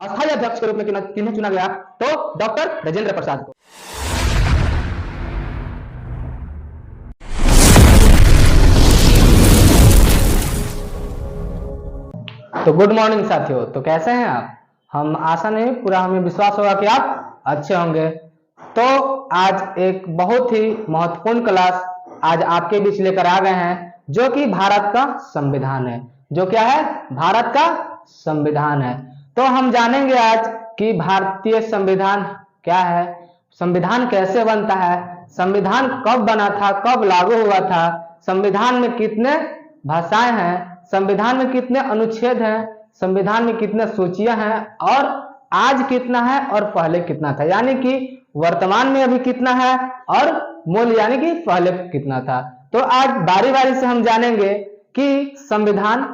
अस्थायी अध्यक्ष के रूप में किन्हें चुना गया? तो डॉक्टर राजेंद्र प्रसाद को। तो गुड मॉर्निंग साथियों, तो कैसे हैं आप? हम आशा नहीं पूरा हमें विश्वास होगा कि आप अच्छे होंगे। तो आज एक बहुत ही महत्वपूर्ण क्लास आज आपके बीच लेकर आ गए हैं, जो कि भारत का संविधान है। जो क्या है? भारत का संविधान है। तो हम जानेंगे आज कि भारतीय संविधान क्या है, संविधान कैसे बनता है, संविधान कब बना था, कब लागू हुआ था, संविधान में कितने भाषाएं हैं, संविधान में कितने अनुच्छेद हैं, संविधान में कितने सूचियां हैं, और आज कितना है और पहले कितना था, यानी कि वर्तमान में अभी कितना है और मूल यानी कि पहले कितना था। तो आज बारी बारी से हम जानेंगे कि संविधान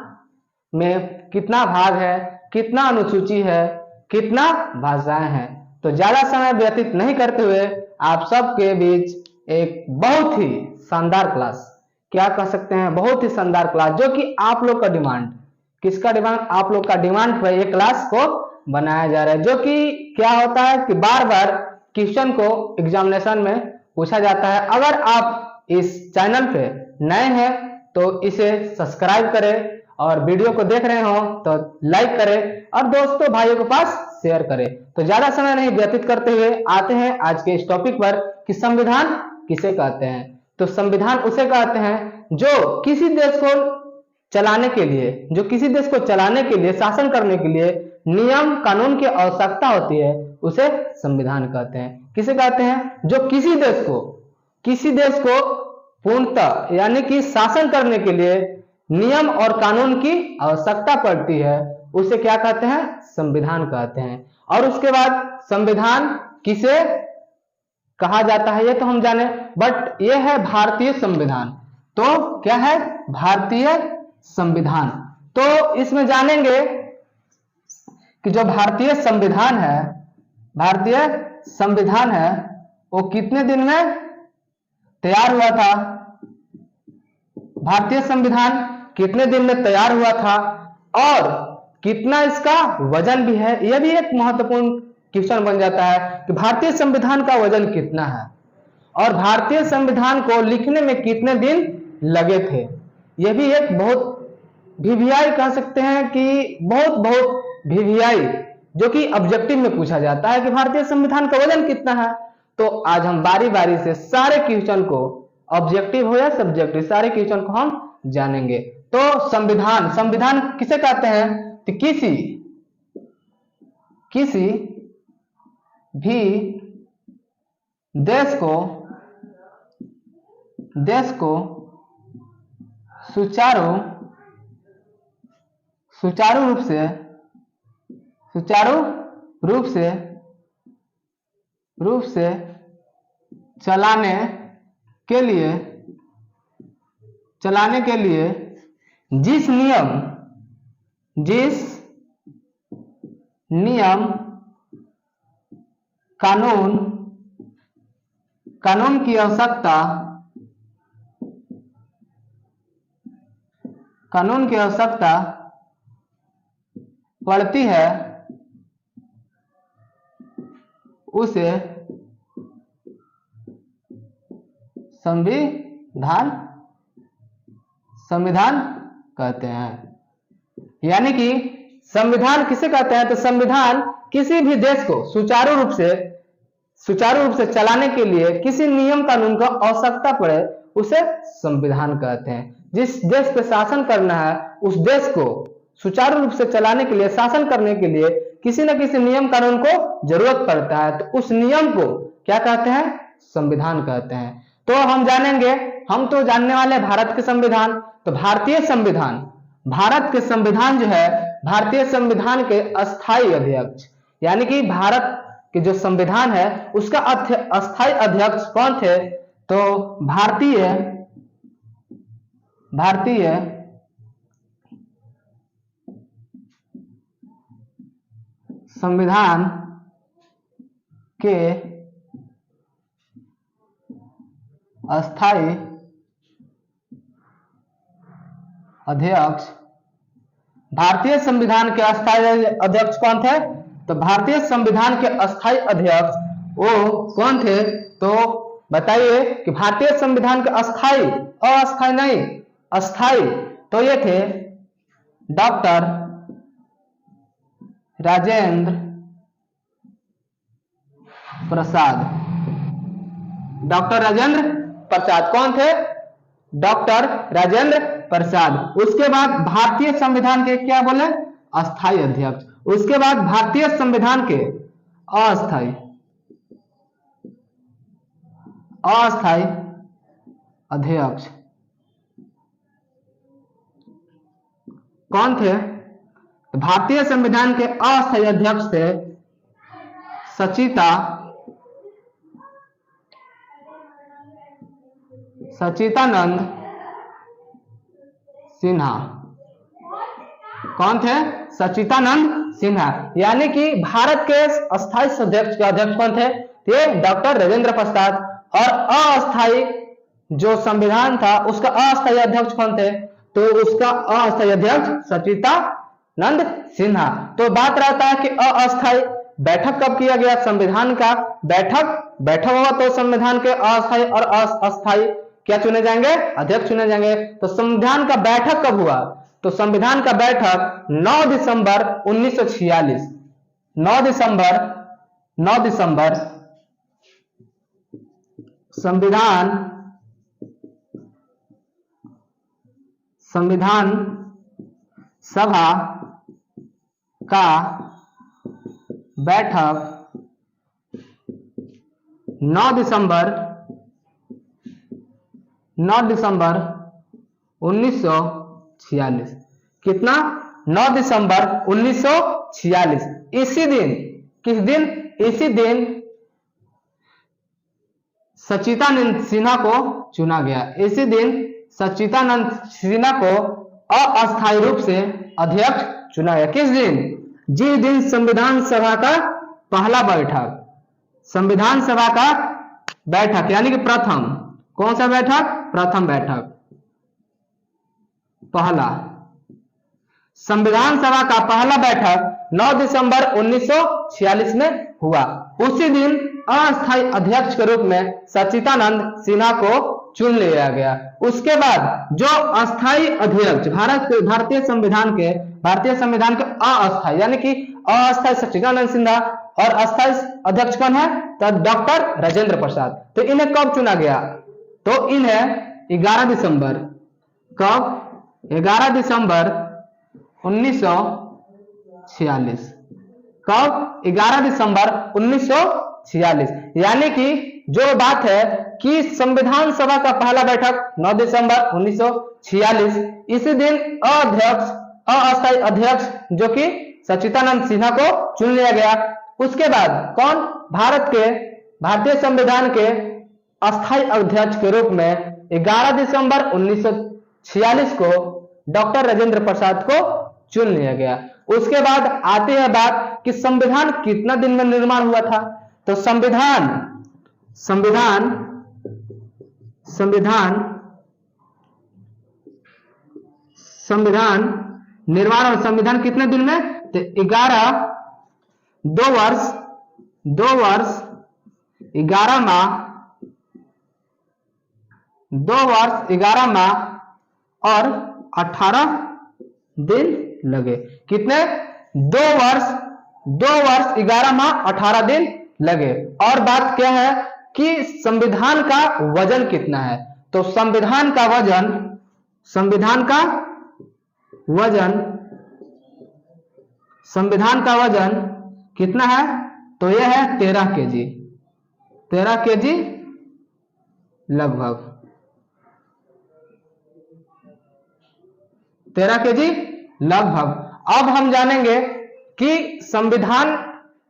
में कितना भाग है, कितना अनुसूची है, कितना भाषाएं हैं। तो ज्यादा समय व्यतीत नहीं करते हुए आप सबके बीच एक बहुत ही शानदार क्लास, क्या कह सकते हैं, बहुत ही शानदार क्लास, जो कि आप लोग का डिमांड, किसका डिमांड? आप लोग का डिमांड पर ये क्लास को बनाया जा रहा है। जो कि क्या होता है कि बार बार क्वेश्चन को एग्जामिनेशन में पूछा जाता है। अगर आप इस चैनल पे नए हैं तो इसे सब्सक्राइब करें, और वीडियो को देख रहे हो तो लाइक करें और दोस्तों भाइयों के पास शेयर करें। तो ज्यादा समय नहीं व्यतीत करते हुए आते हैं आज के इस टॉपिक पर कि संविधान किसे कहते हैं। तो संविधान उसे कहते हैं जो किसी देश को चलाने के लिए, जो किसी देश को चलाने के लिए, शासन करने के लिए नियम कानून की आवश्यकता होती है, उसे संविधान कहते हैं। किसे कहते हैं? जो किसी देश को पूर्णतः यानी कि शासन करने के लिए नियम और कानून की आवश्यकता पड़ती है, उसे क्या कहते हैं? संविधान कहते हैं। और उसके बाद संविधान किसे कहा जाता है ये तो हम जाने, बट ये है भारतीय संविधान। तो क्या है? भारतीय संविधान। तो इसमें जानेंगे कि जो भारतीय संविधान है वो कितने दिन में तैयार हुआ था, भारतीय संविधान कितने दिन में तैयार हुआ था, और कितना इसका वजन भी है। यह भी एक महत्वपूर्ण क्वेश्चन बन जाता है कि भारतीय संविधान का वजन कितना है, और भारतीय संविधान को लिखने में कितने दिन लगे थे। यह भी एक बहुत वीवीआई कह सकते हैं कि बहुत वीवीआई, जो कि ऑब्जेक्टिव में पूछा जाता है कि भारतीय संविधान का वजन कितना है। तो आज हम बारी बारी से सारे क्वेश्चन को, ऑब्जेक्टिव हो या सब्जेक्टिव, सारे क्वेश्चन को हम जानेंगे। तो संविधान किसे कहते हैं? तो किसी भी देश को सुचारू रूप से चलाने के लिए जिस नियम कानून की आवश्यकता पड़ती है, उसे संविधान कहते हैं। यानी कि संविधान किसे कहते हैं? तो संविधान किसी भी देश को सुचारू रूप से चलाने के लिए किसी नियम कानून का आवश्यकता पड़े, उसे संविधान कहते हैं। जिस देश पे शासन करना है, उस देश को सुचारू रूप से चलाने के लिए, शासन करने के लिए किसी न किसी नियम कानून को जरूरत पड़ता है, तो उस नियम को क्या कहते हैं? संविधान कहते हैं। तो हम जानेंगे, हम तो जानने वाले भारत के संविधान। तो भारतीय संविधान, भारत के संविधान जो है, भारतीय संविधान के अस्थायी अध्यक्ष, यानी कि भारत के जो संविधान है उसका अस्थायी अध्यक्ष कौन थे? तो भारतीय संविधान के अस्थायी अध्यक्ष, भारतीय संविधान के अस्थायी अध्यक्ष कौन थे? तो भारतीय संविधान के अस्थायी अध्यक्ष वो कौन थे? तो बताइए कि भारतीय संविधान के अस्थायी, अस्थायी नहीं, अस्थायी, तो ये थे डॉक्टर राजेंद्र प्रसाद। डॉक्टर राजेंद्र प्रसाद कौन थे? डॉक्टर राजेंद्र प्रसाद। उसके बाद भारतीय संविधान के क्या बोले? अस्थायी अध्यक्ष। उसके बाद भारतीय संविधान के अस्थायी अध्यक्ष कौन थे? भारतीय संविधान के अस्थायी अध्यक्ष थे सच्चिदानंद सिन्हा। कौन थे? सच्चिदानंद सिन्हा। यानी कि भारत के अस्थायी अध्यक्ष कौन थे? ये डॉक्टर राजेंद्र प्रसाद। और अस्थायी जो संविधान था उसका अस्थायी अध्यक्ष कौन थे? तो उसका अस्थायी अध्यक्ष सच्चिदानंद सिन्हा। तो बात रहता है कि अस्थायी बैठक कब किया गया? संविधान का बैठक हुआ तो संविधान के अस्थायी और अस्थायी क्या चुने जाएंगे? अध्यक्ष चुने जाएंगे। तो संविधान का बैठक कब हुआ? तो संविधान का बैठक 9 दिसंबर 1946। 9 दिसंबर संविधान सभा का बैठक 9 दिसंबर 1946। कितना? 9 दिसंबर 1946। इसी दिन, किस दिन? इसी दिन सच्चिदानंद सिन्हा को चुना गया। इसी दिन सच्चिदानंद सिन्हा को अस्थायी रूप से अध्यक्ष चुना गया। किस दिन? जिस दिन संविधान सभा का पहला बैठक, संविधान सभा का बैठक यानी कि प्रथम, कौन सा बैठक? प्रथम बैठक, पहला संविधान सभा का पहला बैठक 9 दिसंबर 1946 में हुआ। उसी दिन अस्थायी अध्यक्ष के रूप में सच्चिदानंद सिन्हा को चुन लिया गया। उसके बाद जो अस्थायी अध्यक्ष भारतीय संविधान के अस्थायी यानी कि अस्थायी सच्चिदानंद सिन्हा और अस्थायी अध्यक्ष कौन है? तो डॉक्टर राजेंद्र प्रसाद। तो इन्हें कब चुना गया? तो इन्हें 11 दिसंबर, कब? 11 दिसंबर 1946। कब? 11 दिसंबर 1946। यानी कि जो बात है कि संविधान सभा का पहला बैठक 9 दिसंबर 1946, इसी दिन अस्थायी अध्यक्ष जो कि सच्चिदानंद सिन्हा को चुन लिया गया। उसके बाद कौन? भारतीय संविधान के अस्थायी अध्यक्ष के रूप में 11 दिसंबर 1946 को डॉक्टर राजेंद्र प्रसाद को चुन लिया गया। उसके बाद आती है बात कि संविधान कितना दिन में निर्माण हुआ था? तो संविधान निर्माण और संविधान कितने दिन में? तो 2 वर्ष 11 माह और 18 दिन लगे। कितने? 2 वर्ष 11 माह 18 दिन लगे। और बात क्या है कि संविधान का वजन कितना है? तो संविधान का वजन कितना है? तो यह है 13 केजी, 13 केजी लगभग, 13 केजी लगभग। अब हम जानेंगे कि संविधान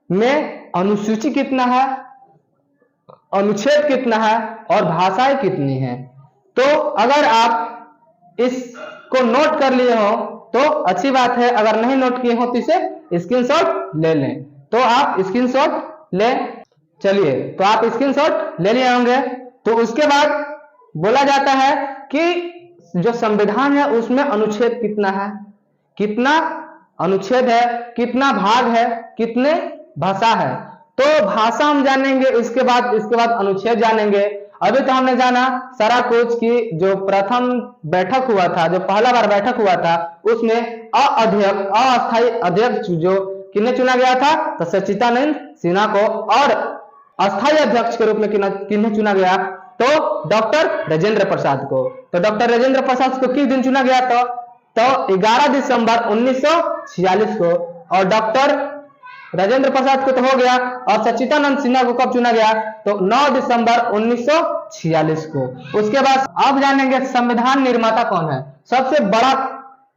में अनुसूची कितना है, अनुच्छेद कितना है और भाषाएं कितनी हैं। तो अगर आप इसको नोट कर लिए हो तो अच्छी बात है, अगर नहीं नोट किए हो तो इसे स्क्रीनशॉट ले लें। तो आप स्क्रीनशॉट ले, चलिए तो आप स्क्रीनशॉट ले लिए होंगे। तो उसके बाद बोला जाता है कि जो संविधान है उसमें अनुच्छेद कितना है, कितना अनुच्छेद है, कितना भाग है, कितने भाषा है। तो भाषा हम जानेंगे, इसके बाद अनुच्छेद जानेंगे। अभी तो हमने जाना सारा कुछ की जो प्रथम बैठक हुआ था, जो पहला बार बैठक हुआ था, उसमें अस्थायी अध्यक्ष जो किन्हें चुना गया था, तो सच्चिदानंद सिन्हा को, और अस्थायी अध्यक्ष के रूप में किन्हें चुना गया, तो डॉक्टर राजेंद्र प्रसाद को। तो डॉक्टर राजेंद्र प्रसाद को किस दिन चुना गया था, तो 11 दिसंबर 1946 को। और डॉक्टर राजेंद्र प्रसाद को तो हो गया, और सच्चिदानंद सिन्हा को कब चुना गया, तो 9 दिसंबर 1946 को। उसके बाद अब जानेंगे संविधान निर्माता कौन है। सबसे बड़ा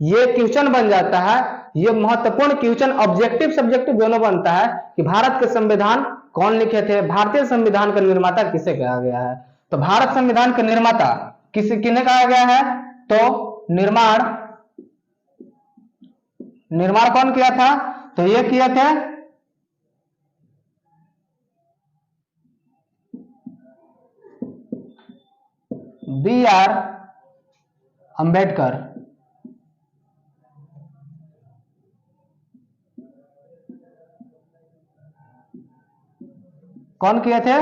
ये क्वेश्चन बन जाता है, ये महत्वपूर्ण क्वेश्चन, ऑब्जेक्टिव सब्जेक्टिव दोनों बनता है कि भारत के संविधान कौन लिखे थे, भारतीय संविधान का निर्माता किसे कहा गया है। तो भारत संविधान का निर्माता किन्हें कहा गया है, तो निर्माण कौन किया था, तो ये किया था B.R. अंबेडकर। कौन किए थे,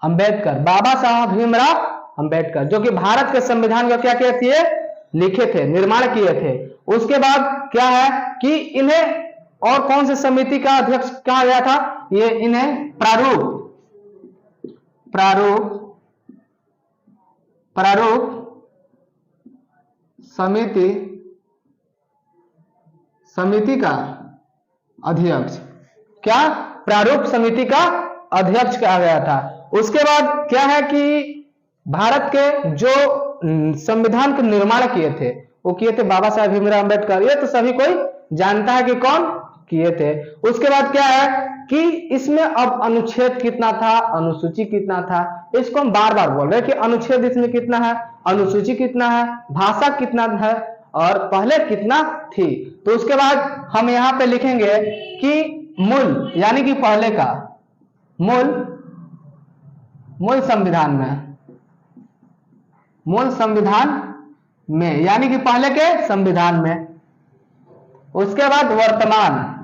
अंबेडकर, बाबा साहब भीमराव अंबेडकर, जो कि भारत के संविधान को क्या किए थे, लिखे थे, निर्माण किए थे। उसके बाद क्या है कि इन्हें और कौन सी समिति का अध्यक्ष कहा गया था, ये इन्हें प्रारूप समिति का अध्यक्ष, क्या, प्रारूप समिति का अध्यक्ष कहा गया था। उसके बाद क्या है कि भारत के जो संविधान का निर्माण किए थे, वो किए थे बाबा साहब भीमराव अंबेडकर। ये तो सभी कोई जानता है कि कौन किए थे। उसके बाद क्या है कि इसमें अब अनुच्छेद कितना था, अनुसूची कितना था, इसको हम बार बार बोल रहे हैं कि अनुच्छेद इसमें कितना है, अनुसूची कितना है, भाषा कितना है, और पहले कितना थी। तो उसके बाद हम यहाँ पे लिखेंगे कि मूल यानी कि पहले का मूल संविधान में यानी कि पहले के संविधान में। उसके बाद वर्तमान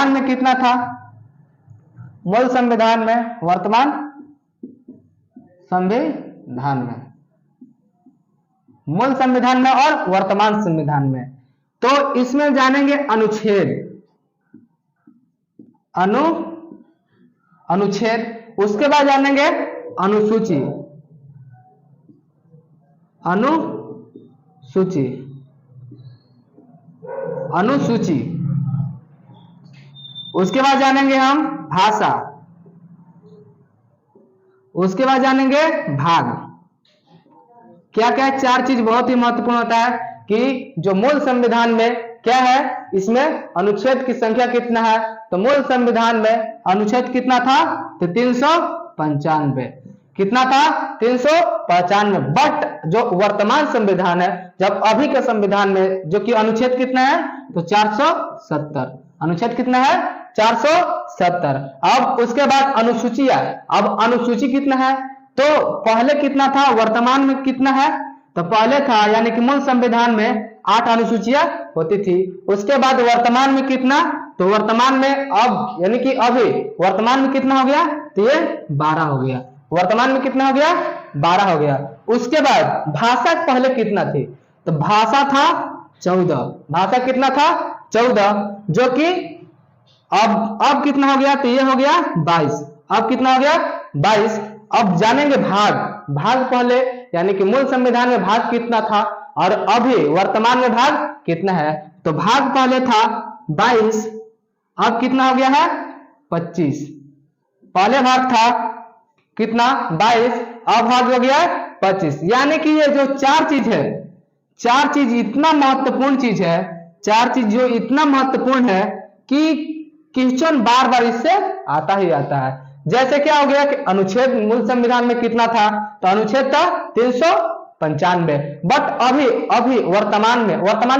में कितना था, मूल संविधान में, वर्तमान संविधान में, मूल संविधान में और वर्तमान संविधान में। तो इसमें जानेंगे अनुच्छेद, अनुच्छेद। उसके बाद जानेंगे अनुसूची, अनुसूची। उसके बाद जानेंगे हम भाषा, उसके बाद जानेंगे भाग। क्या क्या, चार चीज बहुत ही महत्वपूर्ण होता है कि जो मूल संविधान में क्या है, इसमें अनुच्छेद की संख्या कितना है, तो मूल संविधान में अनुच्छेद कितना था, तो 395। कितना था, 395। बट जो वर्तमान संविधान है, जब अभी के संविधान में जो कि अनुच्छेद कितना है, तो 470। अनुच्छेद कितना है, 470। अब उसके बाद अनुसूचियां, अब अनुसूची कितना है, तो पहले कितना था, वर्तमान में कितना है, तो पहले था यानी कि मूल संविधान में 8 अनुसूचियां होती थी। उसके बाद वर्तमान में कितना, तो वर्तमान में अब यानी कि अभी वर्तमान में कितना हो गया, तो ये 12 हो गया। वर्तमान में कितना हो गया, 12 हो गया। उसके बाद भाषा पहले कितना थी, तो भाषा था 14। भाषा कितना था, 14, जो कि अब कितना हो गया, तो ये हो गया 22। अब कितना हो गया, 22। अब जानेंगे भाग पहले यानी कि मूल संविधान में भाग कितना था और अभी वर्तमान में भाग कितना है। तो भाग पहले था 22, अब कितना हो गया है, 25। पहले भाग था कितना, 22, अब भाग हो गया 25। यानी कि ये जो चार चीज है, चार चीज इतना महत्वपूर्ण चीज है, चार चीज जो इतना महत्वपूर्ण है कि क्वेश्चन बार बार इससे आता ही आता है। जैसे क्या हो गया कि अनुच्छेद मूल संविधान में कितना था, तो अनुच्छेद था 395। बट अभी वर्तमान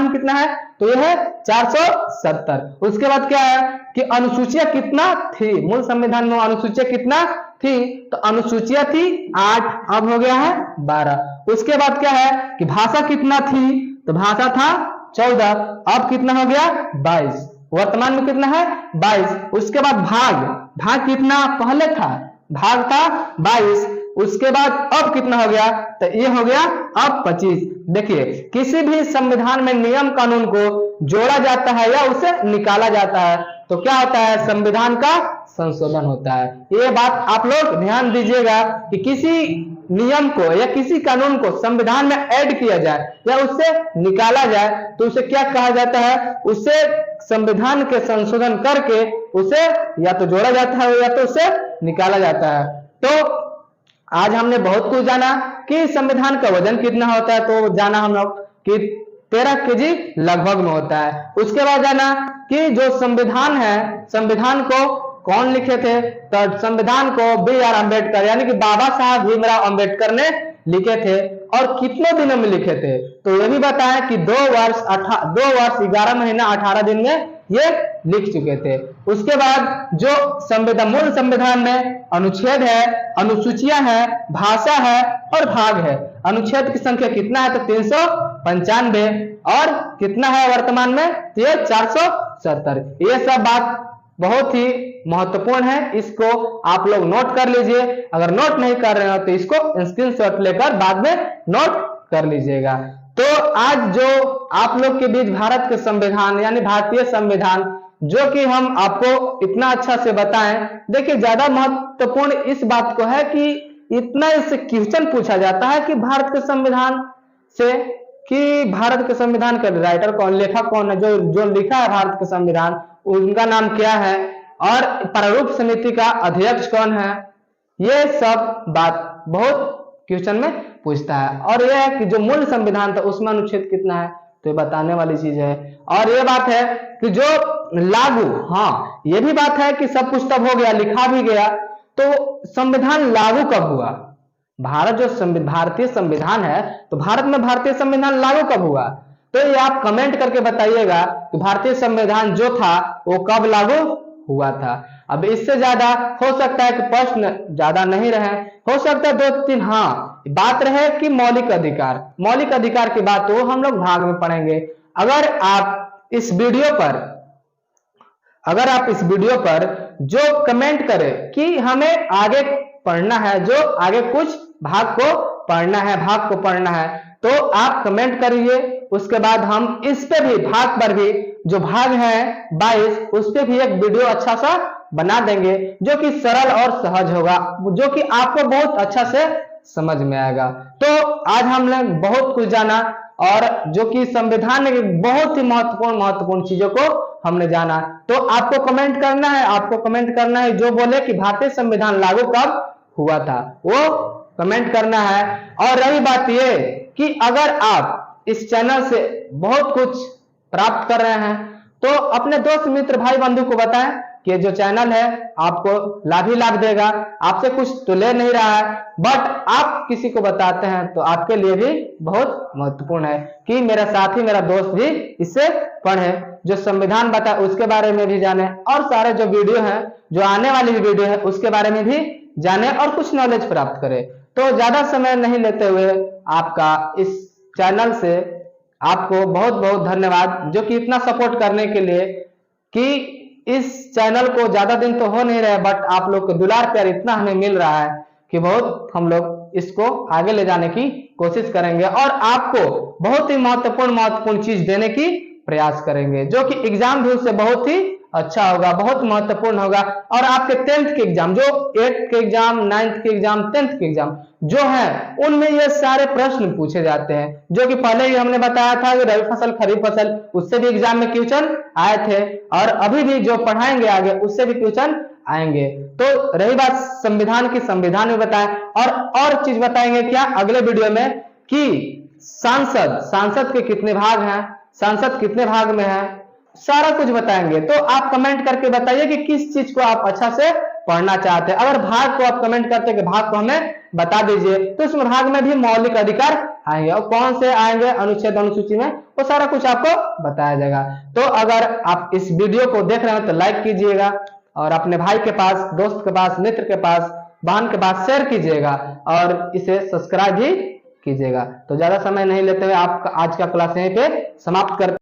में कितना है, तो यह है 470। उसके बाद क्या है कि अनुसूचियां कितना थी, मूल संविधान में अनुसूचियां कितना थी, तो अनुसूचियां थी 8, अब हो गया है 12। उसके बाद क्या है कि भाषा कितना थी, तो भाषा था 14, अब कितना हो गया 22, वर्तमान में कितना है 22। उसके बाद भाग, भाग कितना पहले था, भाग था 22, उसके बाद अब कितना हो गया, तो ये हो गया अब 25। देखिए किसी भी संविधान में नियम कानून को जोड़ा जाता है या उसे निकाला जाता है तो क्या होता है, संविधान का संशोधन होता है। ये बात आप लोग ध्यान दीजिएगा कि किसी नियम को या किसी कानून को संविधान में ऐड किया जाए या उससे निकाला जाए तो उसे क्या कहा जाता है, उसे संविधान के संशोधन करके उसे या तो जोड़ा जाता है या तो उसे निकाला जाता है। तो आज हमने बहुत कुछ जाना कि संविधान का वजन कितना होता है, तो जाना हम लोग कि 13 केजी लगभग में होता है। उसके बाद जाना कि जो संविधान है, संविधान को कौन लिखे थे, तो संविधान को BR अम्बेडकर यानी कि बाबा साहब भीमराव अम्बेडकर ने लिखे थे और कितने दिनों में लिखे थे, तो ये भी बताया कि 2 वर्ष 11 महीना 18 दिन में ये लिख चुके थे। उसके बाद जो संविधान, मूल संविधान में अनुच्छेद है, अनुसूचियां हैं, भाषा है और भाग है। अनुच्छेद की संख्या कितना है, तो 395 और कितना है वर्तमान में, ये 470। ये सब बात बहुत ही महत्वपूर्ण है, इसको आप लोग नोट कर लीजिए। अगर नोट नहीं कर रहे हो तो इसको स्क्रीनशॉट लेकर बाद में नोट कर लीजिएगा। तो आज जो आप लोग के बीच भारत के संविधान यानी भारतीय संविधान जो कि हम आपको इतना अच्छा से बताएं, देखिए ज्यादा महत्वपूर्ण इस बात को है कि इतना इससे क्वेश्चन पूछा जाता है कि भारत के संविधान से, कि भारत के संविधान का राइटर कौन, लेखक कौन है, जो लिखा है भारत के संविधान उनका नाम क्या है और प्रारूप समिति का अध्यक्ष कौन है, ये सब बात बहुत क्वेश्चन में पूछता है। और यह है कि जो मूल संविधान था उसमें अनुच्छेद कितना है, तो ये बताने वाली चीज है। और ये बात है कि जो लागू, हाँ ये भी बात है कि सब कुछ तब हो गया, लिखा भी गया, तो संविधान लागू कब हुआ, भारत जो भारतीय संविधान है तो भारत में भारतीय संविधान लागू कब हुआ, तो ये आप कमेंट करके बताइएगा कि भारतीय संविधान जो था वो कब लागू हुआ था। अब इससे ज्यादा हो सकता है कि प्रश्न ज्यादा नहीं रहे, हो सकता है 2-3 हाँ बात रहे कि मौलिक अधिकार, मौलिक अधिकार की बात वो हम लोग भाग में पढ़ेंगे। अगर आप इस वीडियो पर जो कमेंट करें कि हमें आगे पढ़ना है, जो आगे कुछ भाग को पढ़ना है, तो आप कमेंट करिए। उसके बाद हम इस पे भी, भाग पर भी, जो भाग है 22 उस पे भी एक वीडियो अच्छा सा बना देंगे जो कि सरल और सहज होगा, जो कि आपको बहुत अच्छा से समझ में आएगा। तो आज हमने बहुत कुछ जाना और जो कि संविधान के बहुत ही महत्वपूर्ण चीजों को हमने जाना। तो आपको कमेंट करना है, जो बोले कि भारतीय संविधान लागू कब हुआ था वो कमेंट करना है। और रही बात ये कि अगर आप इस चैनल से बहुत कुछ प्राप्त कर रहे हैं तो अपने दोस्त मित्र भाई बंधु को बताएं कि जो चैनल है आपको लाभ ही लाभ देगा, आपसे कुछ तो ले नहीं रहा है, बट आप किसी को बताते हैं तो आपके लिए भी बहुत महत्वपूर्ण है कि मेरा साथी, मेरा दोस्त भी इससे पढ़े, जो संविधान बताए उसके बारे में भी जाने और सारे जो वीडियो है, जो आने वाली वीडियो है उसके बारे में भी जाने और कुछ नॉलेज प्राप्त करे। तो ज्यादा समय नहीं लेते हुए आपका इस चैनल से आपको बहुत बहुत धन्यवाद, जो कि इतना सपोर्ट करने के लिए, कि इस चैनल को ज्यादा दिन तो हो नहीं रहे बट आप लोग को दुलार प्यार इतना हमें मिल रहा है कि बहुत हम लोग इसको आगे ले जाने की कोशिश करेंगे और आपको बहुत ही महत्वपूर्ण चीज देने की प्रयास करेंगे, जो कि एग्जाम भी उससे बहुत ही अच्छा होगा, बहुत महत्वपूर्ण होगा। और आपके 10th के एग्जाम, जो 8th के एग्जाम, 9th के एग्जाम, 10th के एग्जाम जो है उनमें ये सारे प्रश्न पूछे जाते हैं, जो कि पहले ही हमने बताया था कि रबी फसल, खरीफ फसल, उससे भी एग्जाम में क्वेश्चन आए थे और अभी भी जो पढ़ाएंगे आगे उससे भी क्वेश्चन आएंगे। तो रही बात संविधान की, संविधान में बताएं और चीज बताएंगे क्या अगले वीडियो में कि सांसद के कितने भाग हैं, सांसद कितने भाग में है, सारा कुछ बताएंगे। तो आप कमेंट करके बताइए कि किस चीज को आप अच्छा से पढ़ना चाहते हैं। अगर भाग को आप कमेंट करते हैं कि भाग को हमें बता दीजिए, तो इस भाग में भी मौलिक अधिकार आएंगे और कौन से आएंगे अनुच्छेद अनुसूची में, वो सारा कुछ आपको बताया जाएगा। तो अगर आप इस वीडियो को देख रहे हैं तो लाइक कीजिएगा और अपने भाई के पास, दोस्त के पास, मित्र के पास, बहन के पास शेयर कीजिएगा और इसे सब्सक्राइब भी कीजिएगा। तो ज्यादा समय नहीं लेते हुए आप आज का क्लास यहीं पे समाप्त करते